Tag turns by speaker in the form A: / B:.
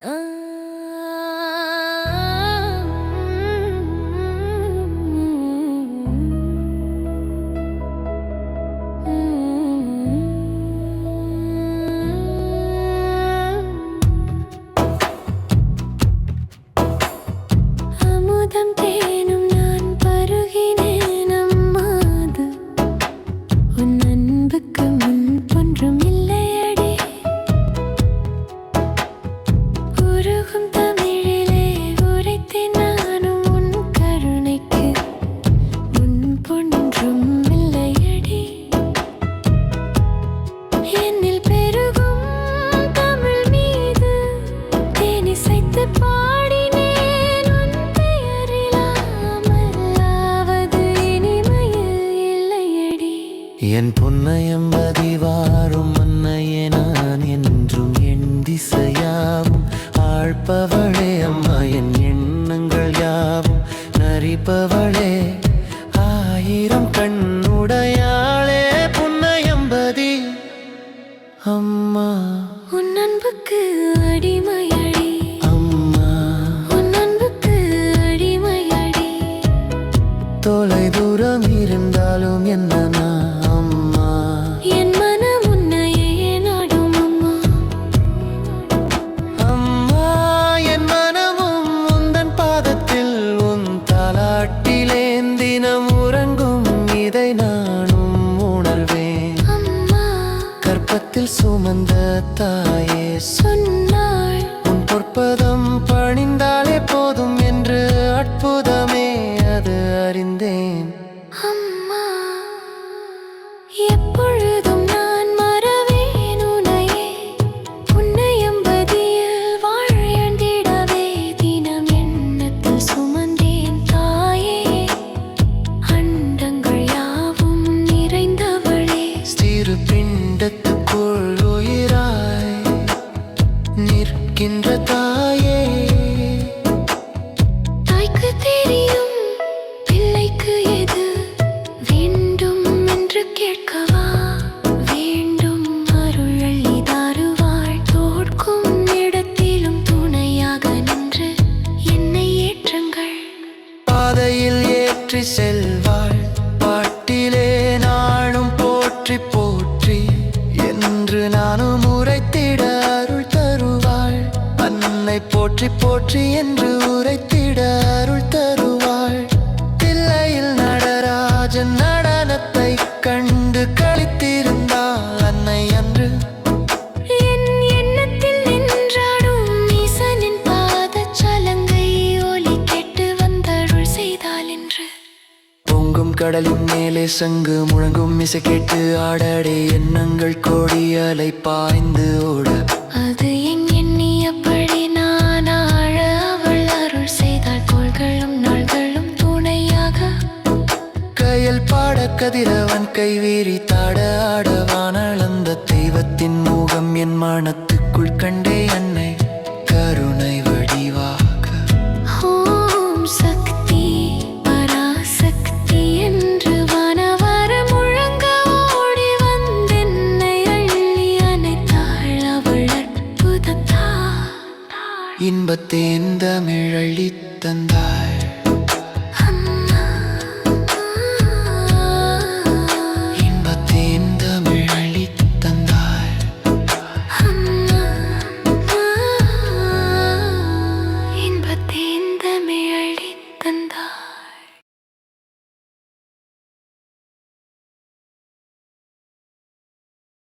A: அமுதம் தேனும் நான் பருகினேன் அம்மாது உன் அன்புக்கு முன் ஒன்றும் இல்லையடி. உருகும் தமிழிலே உரைத்தேன் நானும் உன் கருணைக்கு முன் ஒன்றும் இல்லையடி. என்னில் பெருகும் தமிழ் மீது தேனிசைத்து பாடினேன் உன் பெயரிலாமல்லாவது இனிமையில் இல்லையடி.
B: என் பொன்னையம்பதி வாரும் அன்னையே நான் என்றும் என் திசையாவும் ஆழ்பவளே அம்மா என் எண்ணங்கள் யாவும் நரிப்பவளே ஆயிரம் கண்ணுடையாளே பொன்னையம்பதி அம்மா
A: உன் அன்புக்கு அடிமையடி
B: அம்மா
A: உன் அன்புக்கு அடிமையடி.
B: தொலை தூரம் இருந்தாலும் என்ன அம்மா
A: என் மனம் உன்னையே நாடும் அம்மா.
B: அம்மா என் மனமும் உந்தன் பாதத்தில் உன் தாலாட்டிலேன் தினம் உறங்கும் இதை நானும் உணர்வேன்.
A: அம்மா
B: கற்பத்தில் சுமந்த தாயே
A: சொன்னாள்
B: உன் பொற்பதம் பணிந்தாலே போதும் என்று அற்புதமே அது அறிந்தேன்.
A: அம்மா எப்பொழுதும் நான் மறவேன் உன்னையே. புன்னையம்பதியில் வாழ்ந்திடவே தினம் எண்ணத்தில் சுமந்தேன் தாயே. அண்டங்கள் யாவும் நிறைந்தவளே
B: சிறு பிண்டத்துக்குள் உயிராய் நிற்கின்ற தாயே.
A: தாய்க்கு தெரியும் பிள்ளைக்கு எது வேண்டும் என்று கேட்கவா வேண்டும். அருளள்ளி தாருவாள் தோற்கும் இடத்திலும் துணையாக நின்று என்னை ஏற்றுங்கள்.
B: பாதையில் ஏற்றி செல்வாள் பாட்டிலே நானும் போற்றி போற்றி என்று நானும் உரைத்திட அருள் தருவாள். அன்னை போற்றி போற்றி என்று உரைத்திட அருள் தருவாள். தில்லையில் நடராஜன் நடனத்தை கண்டு களித்திருந்தாள் அன்னை அன்று.
A: என் எண்ணத்தில் நின்றாடும் ஈசனின் பாதச் சலங்கை ஒலி கேட்டு வந்தருள் செய்தாள் என்று.
B: பொங்கும் கடலின் மேலே சங்கு முழங்கும் இசை கேட்டு ஆடடே எண்ணங்கள் கோடி அலை பாய்ந்து ஓட.
A: அது என் எண்ணியபடி நான் ஆழ அவள் அருள் செய்தாள். கோள்களும் நாள்களும் துணையாக
B: கையில் பாட கதிரவன் கைவீறி தாட ஆடவானாள். அந்த தெய்வத்தின் முகம் என் மனத்துக்குள் கண்டே அன்னை கருணை வடிவாக.
A: ஓம் சக்தி பராசக்தி என்று வானவர முழங்க ஓடி வந்தென்னை அள்ளி அணைத்தாள் அவள் அற்புதத்தாள்.
B: இன்பத்தேன் தமிழ் அள்ளித் தந்தாள்.